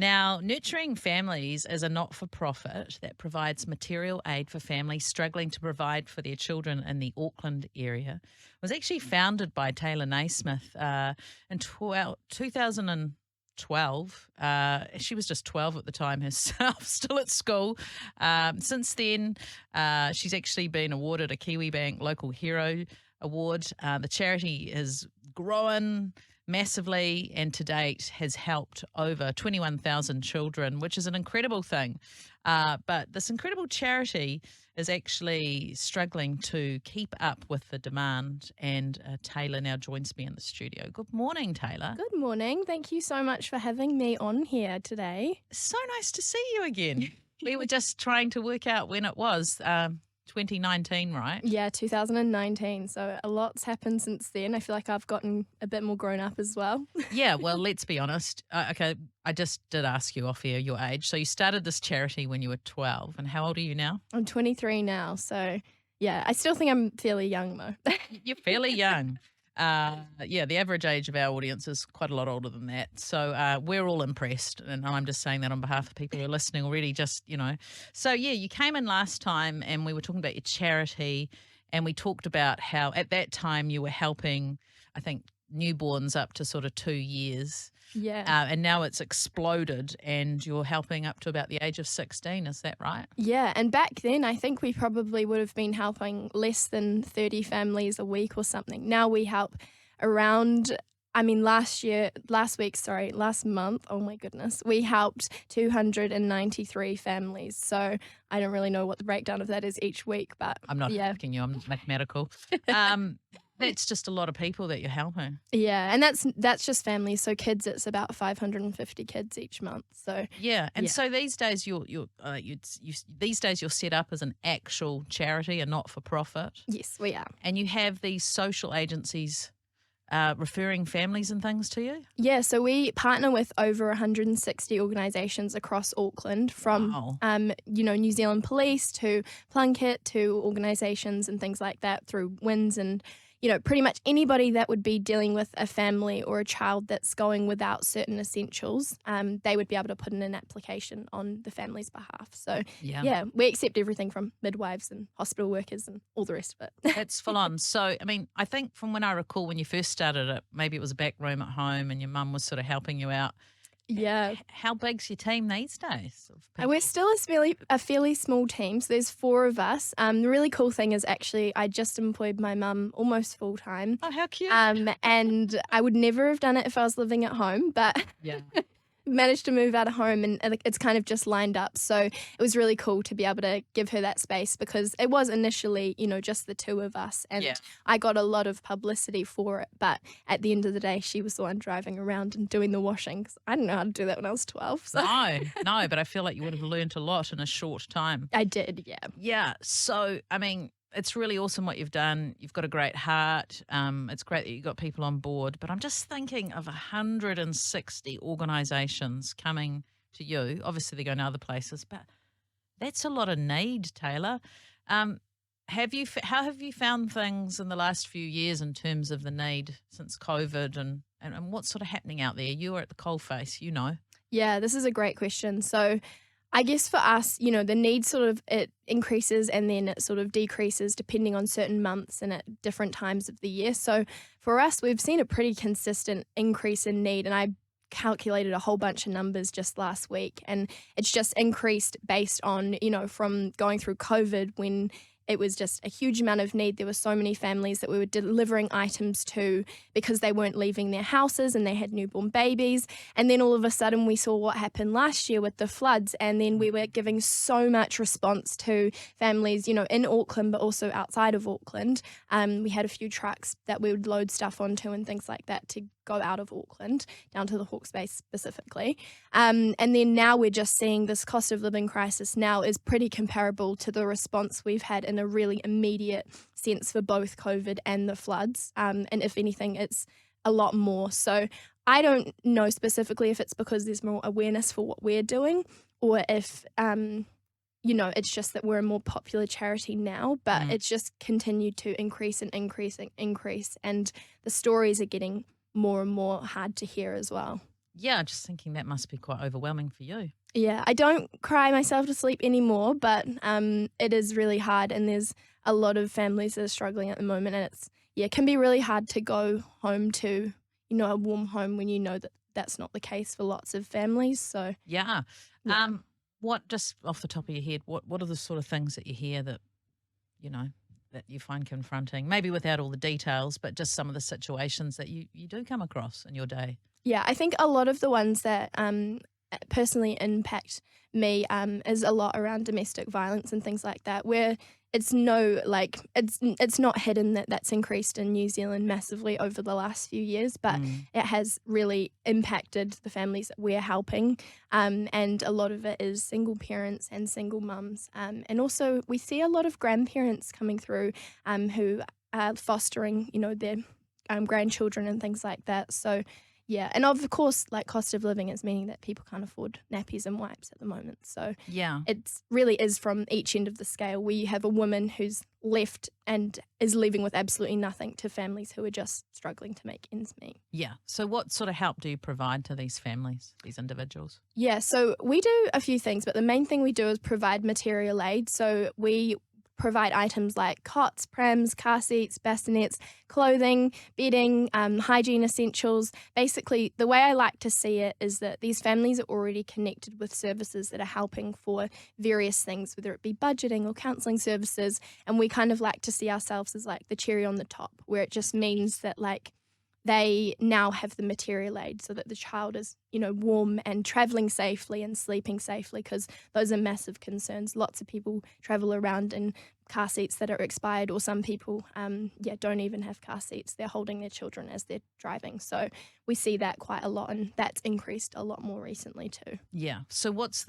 Now, Nurturing Families is a not-for-profit that provides material aid for families struggling to provide for their children in the Auckland area. It was actually founded by Tayla Nasmith in 2012. She was just 12 at the time herself, still at school. Since then, she's actually been awarded a Kiwibank Local Hero Award. The charity has grown massively and to date has helped over 21,000 children, which is an incredible thing. But this incredible charity is actually struggling to keep up with the demand. And Tayla now joins me in the studio. Good morning, Tayla. Good morning. Thank you so much for having me on here today. So nice to see you again. We were just trying to work out when it was. 2019, right? Yeah, 2019. So a lot's happened since then. I feel like I've gotten a bit more grown up as well. Yeah, well, let's be honest. Okay, I just did ask you off here your age. So you started this charity when you were 12. And how old are you now? I'm 23 now. So yeah, I still think I'm fairly young though. You're fairly young. Yeah, the average age of our audience is quite a lot older than that. So we're all impressed. And I'm just saying that on behalf of people who are listening already, So, yeah, you came in last time and we were talking about your charity and we talked about how at that time you were helping, I think, newborns up to sort of 2 years. Yeah. And now it's exploded and you're helping up to about the age of 16. Is that right? Yeah. And back then, I think we probably would have been helping less than 30 families a week or something. Now we help around, last month, oh my goodness, we helped 293 families. So I don't really know what the breakdown of that is each week, but I'm not yeah. asking you, I'm not mathematical. That's just a lot of people that you're helping. Yeah, and that's just families. So kids, it's about 550 kids each month. So yeah, and so these days you're set up as an actual charity, a not-for-profit. Yes, we are. And you have these social agencies referring families and things to you? Yeah, so we partner with over 160 organisations across Auckland, from New Zealand Police to Plunkett to organisations and things like that, through WINS and pretty much anybody that would be dealing with a family or a child that's going without certain essentials. They would be able to put in an application on the family's behalf. So yeah, we accept everything from midwives and hospital workers and all the rest of it. That's full on. So, I think from when I recall when you first started it, maybe it was a back room at home and your mum was sort of helping you out. Yeah. How big's your team these days? We're still a fairly small team, so there's 4 of us. The really cool thing is actually I just employed my mum almost full time. Oh, how cute. And I would never have done it if I was living at home, but yeah. managed to move out of home and it's kind of just lined up. So it was really cool to be able to give her that space because it was initially, just the 2 of us and I got a lot of publicity for it. But at the end of the day, she was the one driving around and doing the washing because I didn't know how to do that when I was 12. So. No, but I feel like you would have learned a lot in a short time. I did, yeah. Yeah. So, it's really awesome what you've done. You've got a great heart. It's great that you've got people on board. But I'm just thinking of 160 organisations coming to you. Obviously, they're going to other places, but that's a lot of need, Tayla. How have you found things in the last few years in terms of the need since COVID and what's sort of happening out there? You are at the coalface, Yeah, this is a great question. So I guess for us, the need it increases and then it sort of decreases depending on certain months and at different times of the year. So for us, we've seen a pretty consistent increase in need, and I calculated a whole bunch of numbers just last week, and it's just increased based on, from going through COVID when it was just a huge amount of need. There were so many families that we were delivering items to because they weren't leaving their houses and they had newborn babies. And then all of a sudden we saw what happened last year with the floods. And then we were giving so much response to families, in Auckland, but also outside of Auckland. We had a few trucks that we would load stuff onto and things like that to go out of Auckland down to the Hawke's Bay specifically. And then now we're just seeing this cost of living crisis now is pretty comparable to the response we've had in a really immediate sense for both COVID and the floods. And if anything, it's a lot more. So I don't know specifically if it's because there's more awareness for what we're doing or if it's just that we're a more popular charity now, but it's just continued to increase and increase and increase. And the stories are getting more and more hard to hear as well. Yeah, just thinking that must be quite overwhelming for you. Yeah, I don't cry myself to sleep anymore, but it is really hard, and there's a lot of families that are struggling at the moment, and it can be really hard to go home to, a warm home when you know that that's not the case for lots of families. So Yeah. yeah. What, just off the top of your head, what are the sort of things that you hear that, you know, that you find confronting? Maybe without all the details, but just some of the situations that you do come across in your day. Yeah, I think a lot of the ones that personally impact me is a lot around domestic violence and things like that, where it's not hidden that that's increased in New Zealand massively over the last few years, but Mm. it has really impacted the families that we're helping, and a lot of it is single parents and single mums, and also we see a lot of grandparents coming through who are fostering, their grandchildren and things like that. So yeah, and of course, like cost of living is meaning that people can't afford nappies and wipes at the moment. So Yeah. it really is from each end of the scale. We have a woman who's left and is leaving with absolutely nothing to families who are just struggling to make ends meet. Yeah. So what sort of help do you provide to these families, these individuals? Yeah, so we do a few things, but the main thing we do is provide material aid. So we provide items like cots, prams, car seats, bassinets, clothing, bedding, hygiene essentials. Basically, the way I like to see it is that these families are already connected with services that are helping for various things, whether it be budgeting or counselling services. And we kind of like to see ourselves as like the cherry on the top, where it just means that like they now have the material aid so that the child is, warm and travelling safely and sleeping safely, because those are massive concerns. Lots of people travel around in car seats that are expired, or some people, don't even have car seats. They're holding their children as they're driving. So we see that quite a lot, and that's increased a lot more recently too. Yeah. So what's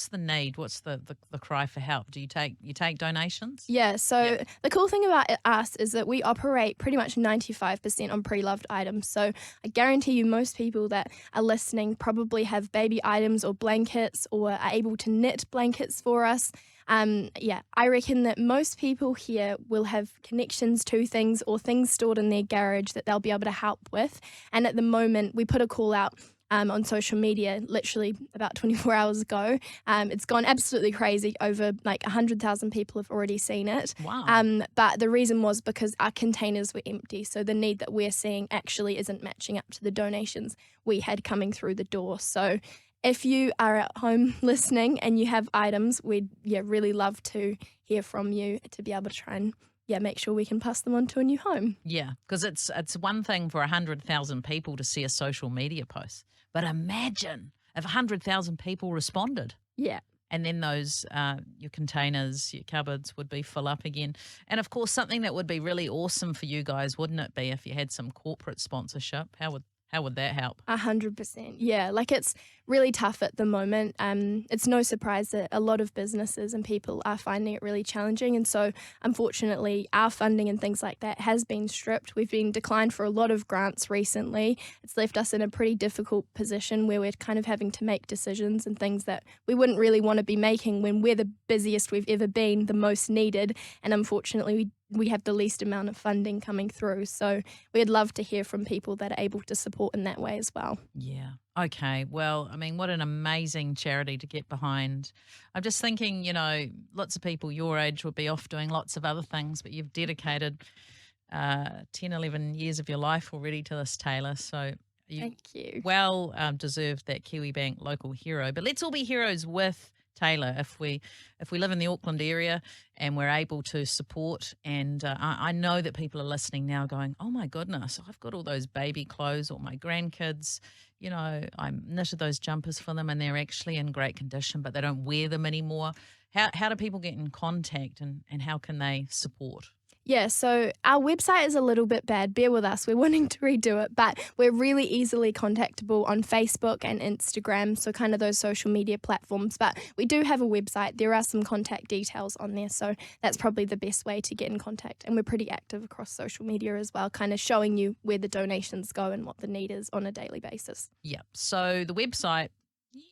the need? What's the cry for help? Do you take donations? Yeah, so Yeah. the cool thing about us is that we operate pretty much 95% on pre-loved items. So I guarantee you most people that are listening probably have baby items or blankets, or are able to knit blankets for us. I reckon that most people here will have connections to things or things stored in their garage that they'll be able to help with. And at the moment, we put a call out on social media literally about 24 hours ago. It's gone absolutely crazy. Over like 100,000 people have already seen it. Wow. But the reason was because our containers were empty. So the need that we're seeing actually isn't matching up to the donations we had coming through the door. So if you are at home listening and you have items, we'd really love to hear from you to be able to try and make sure we can pass them on to a new home. Yeah, because it's one thing for 100,000 people to see a social media post, but imagine if 100,000 people responded. Yeah. And then those your containers, your cupboards would be full up again. And of course, something that would be really awesome for you guys, wouldn't it be, if you had some corporate sponsorship? How would that help? 100%. Yeah, like it's really tough at the moment. It's no surprise that a lot of businesses and people are finding it really challenging. And so, unfortunately, our funding and things like that has been stripped. We've been declined for a lot of grants recently. It's left us in a pretty difficult position where we're kind of having to make decisions and things that we wouldn't really want to be making when we're the busiest we've ever been, the most needed. And unfortunately, we have the least amount of funding coming through. So we'd love to hear from people that are able to support in that way as well. Yeah. Okay. Well, I mean, what an amazing charity to get behind. I'm just thinking, lots of people your age would be off doing lots of other things, but you've dedicated 10, 11 years of your life already to this, Tayla. So you Thank you. well deserved that Kiwi Bank local hero. But let's all be heroes with Tayla if we live in the Auckland area and we're able to support. And I know that people are listening now going, oh my goodness, I've got all those baby clothes, or my grandkids, I knitted those jumpers for them and they're actually in great condition, but they don't wear them anymore. How do people get in contact, and how can they support? Yeah, so our website is a little bit bad. Bear with us. We're wanting to redo it, but we're really easily contactable on Facebook and Instagram, so kind of those social media platforms. But we do have a website. There are some contact details on there, so that's probably the best way to get in contact. And we're pretty active across social media as well, kind of showing you where the donations go and what the need is on a daily basis. Yeah. So the website, you're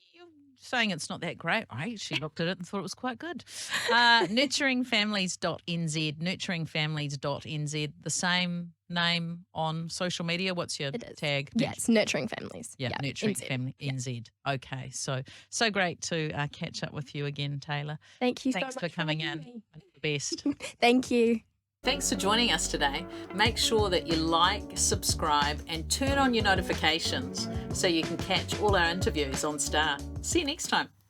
saying it's not that great. I actually looked at it and thought it was quite good. Nurturingfamilies.nz, nurturingfamilies.nz, the same name on social media? What's your It is. tag? Yeah, it's Nurturing Families. Yeah, Nurturing NZ. Family NZ. Okay, so great to catch up with you again, Tayla. Thank you Thanks so much for coming having in. me. The best. Thank you. Thanks for joining us today. Make sure that you like, subscribe, and turn on your notifications so you can catch all our interviews on Star. See you next time.